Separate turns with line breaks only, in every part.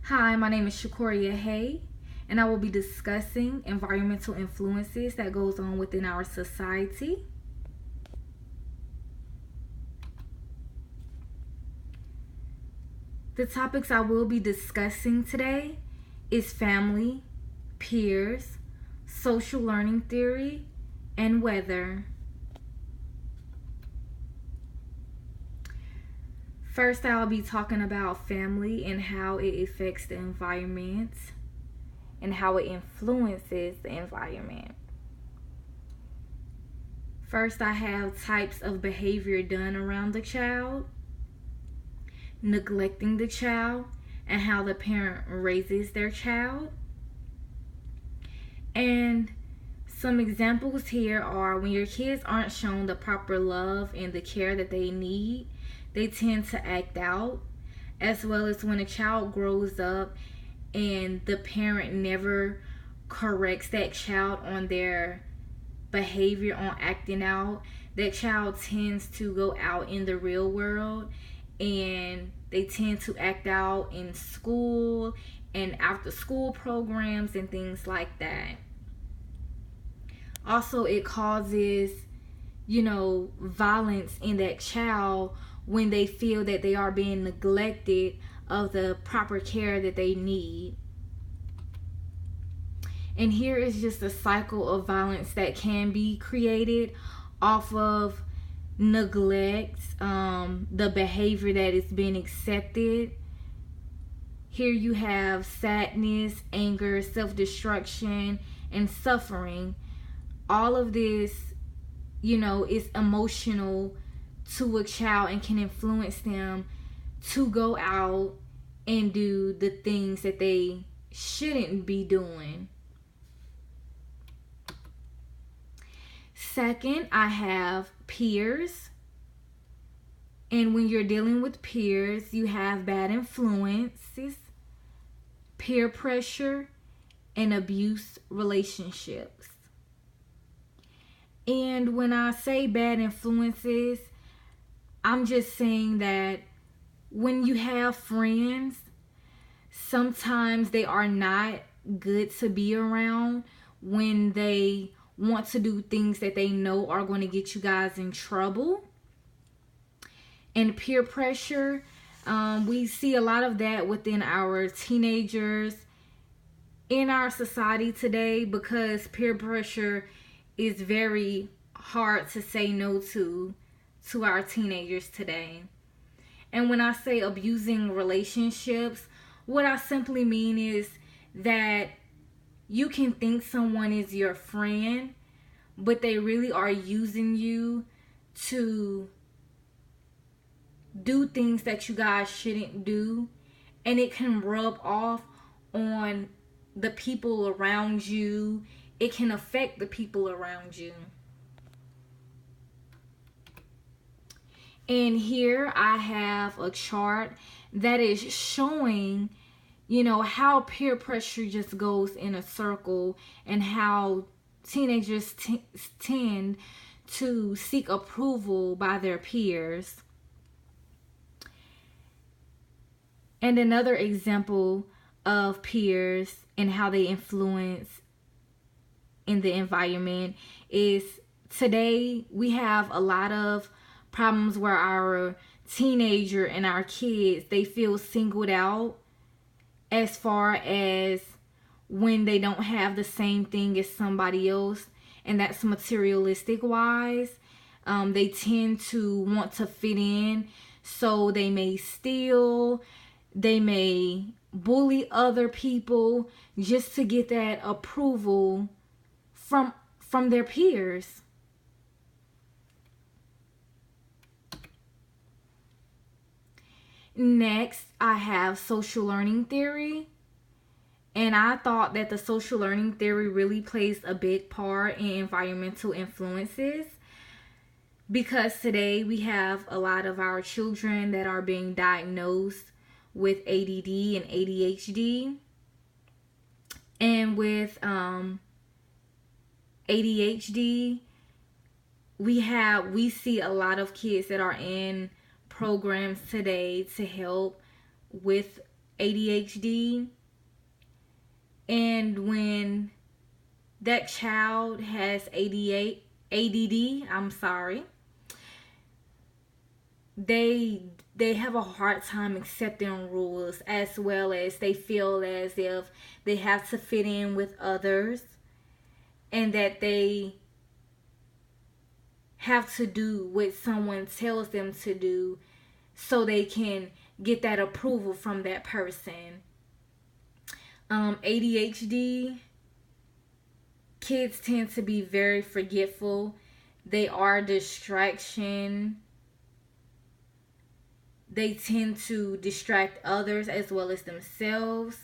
Hi, my name is Shakoria Hay, and I will be discussing environmental influences that goes on within our society. The topics I will be discussing today is family, peers, social learning theory, and weather. First, I'll be talking about family and how it affects the environment and how it influences the environment. First, I have types of behavior done around the child, neglecting the child, and how the parent raises their child. And some examples here are when your kids aren't shown the proper love and the care that they need, they tend to act out, as well as when a child grows up and the parent never corrects that child on their behavior, on acting out. That child tends to go out in the real world and they tend to act out in school and after school programs and things like that. Also, it causes, violence in that child when they feel that they are being neglected of the proper care that they need. And here is just a cycle of violence that can be created off of neglect, the behavior that is being accepted. Here you have sadness, anger, self-destruction, and suffering. All of this, is emotional to a child and can influence them to go out and do the things that they shouldn't be doing. Second, I have peers. And when you're dealing with peers, you have bad influences, peer pressure, and abuse relationships. And when I say bad influences, I'm just saying that when you have friends, sometimes they are not good to be around when they want to do things that they know are going to get you guys in trouble. And peer pressure, we see a lot of that within our teenagers in our society today because peer pressure is very hard to say no to our teenagers today. And when I say abusing relationships, what I simply mean is that you can think someone is your friend, but they really are using you to do things that you guys shouldn't do, and it can rub off on the people around you. It can affect the people around you. And here I have a chart that is showing, how peer pressure just goes in a circle and how teenagers tend to seek approval by their peers. And another example of peers and how they influence in the environment is today we have a lot of problems where our teenager and our kids, they feel singled out as far as when they don't have the same thing as somebody else, and that's materialistic wise. They tend to want to fit in, so they may steal, they may bully other people just to get that approval from their peers. Next, I have social learning theory. And I thought that the social learning theory really plays a big part in environmental influences because today we have a lot of our children that are being diagnosed with ADD and ADHD. And with ADHD, we see a lot of kids that are in programs today to help with ADHD, and when that child has ADD, I'm sorry, they have a hard time accepting rules, as well as they feel as if they have to fit in with others, and that they have to do what someone tells them to do so they can get that approval from that person. ADHD, kids tend to be very forgetful. They are a distraction. They tend to distract others as well as themselves.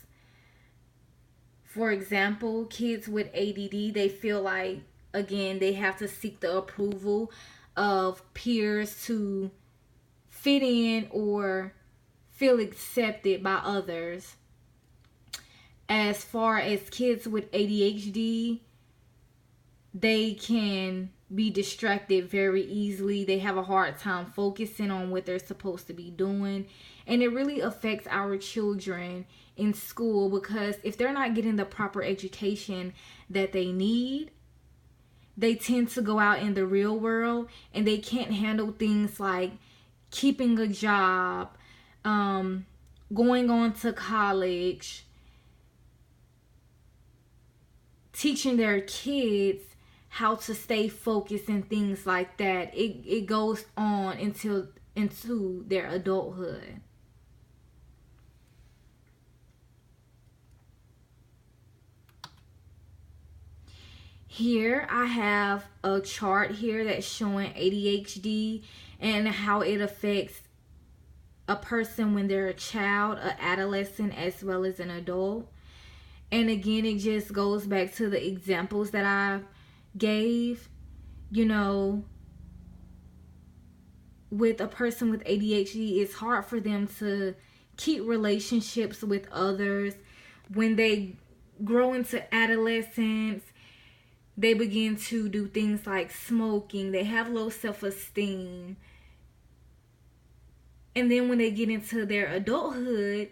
For example, kids with ADD, they feel like, again, they have to seek the approval of peers to fit in or feel accepted by others. As far as kids with ADHD, they can be distracted very easily. They have a hard time focusing on what they're supposed to be doing. And it really affects our children in school, because if they're not getting the proper education that they need, they tend to go out in the real world and they can't handle things like keeping a job, going on to college, teaching their kids how to stay focused and things like that. It goes on into their adulthood. Here I have a chart here that's showing ADHD and how it affects a person when they're a child, an adolescent, as well as an adult. And again, it just goes back to the examples that I gave. You know, with a person with ADHD, it's hard for them to keep relationships with others. When they grow into adolescence, they begin to do things like smoking. They have low self-esteem. And then when they get into their adulthood,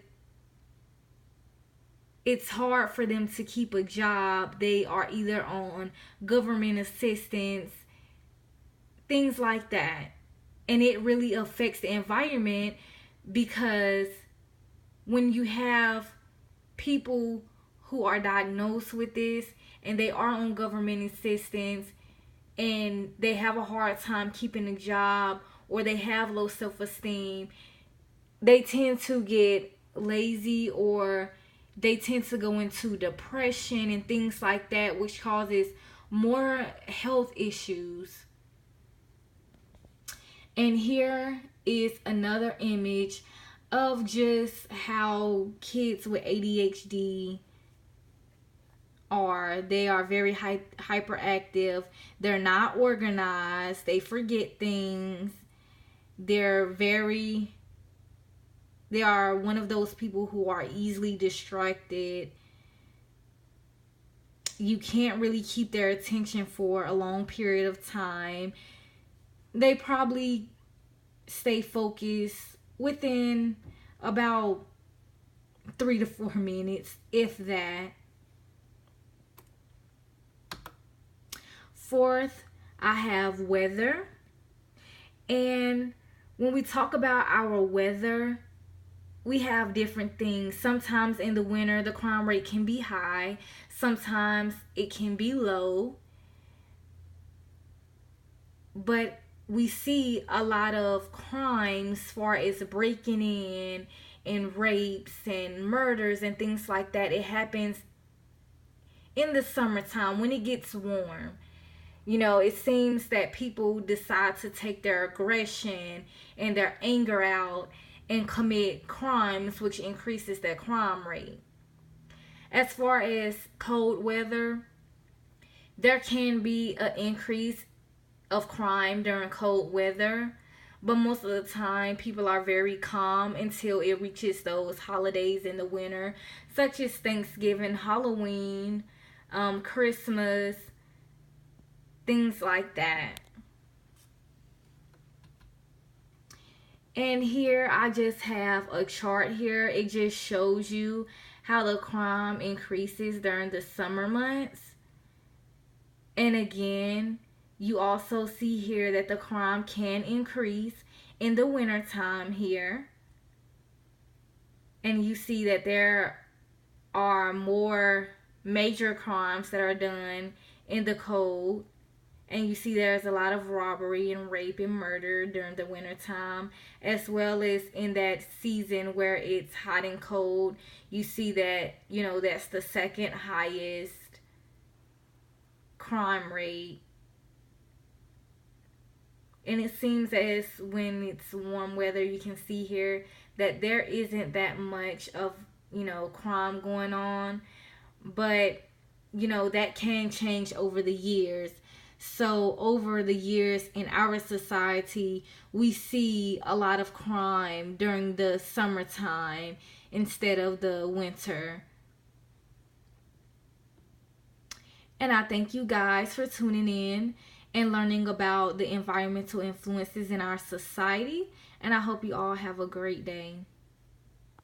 it's hard for them to keep a job. They are either on government assistance, things like that. And it really affects the environment, because when you have people who are diagnosed with this and they are on government assistance and they have a hard time keeping a job, or they have low self-esteem, they tend to get lazy, or they tend to go into depression and things like that, which causes more health issues. And here is another image of just how kids with ADHD are. They are very hyperactive. They're not organized. They forget things. They are one of those people who are easily distracted. You can't really keep their attention for a long period of time. They probably stay focused within about 3 to 4 minutes, if that. Fourth, I have weather. And when we talk about our weather, we have different things. Sometimes in the winter, the crime rate can be high. Sometimes it can be low. But we see a lot of crimes as far as breaking in and rapes and murders and things like that. It happens in the summertime when it gets warm. You know, it seems that people decide to take their aggression and their anger out and commit crimes, which increases their crime rate. As far as cold weather, there can be an increase of crime during cold weather, but most of the time people are very calm until it reaches those holidays in the winter, such as Thanksgiving, Halloween, Christmas, things like that. And here I just have a chart here. It just shows you how the crime increases during the summer months. And again, you also see here that the crime can increase in the wintertime here. And you see that there are more major crimes that are done in the cold. And you see there's a lot of robbery and rape and murder during the wintertime, as well as in that season where it's hot and cold. You see that, that's the second highest crime rate. And it seems as when it's warm weather, you can see here that there isn't that much of, crime going on. But, that can change over the years. So, over the years in our society, we see a lot of crime during the summertime instead of the winter. And I thank you guys for tuning in and learning about the environmental influences in our society. And I hope you all have a great day.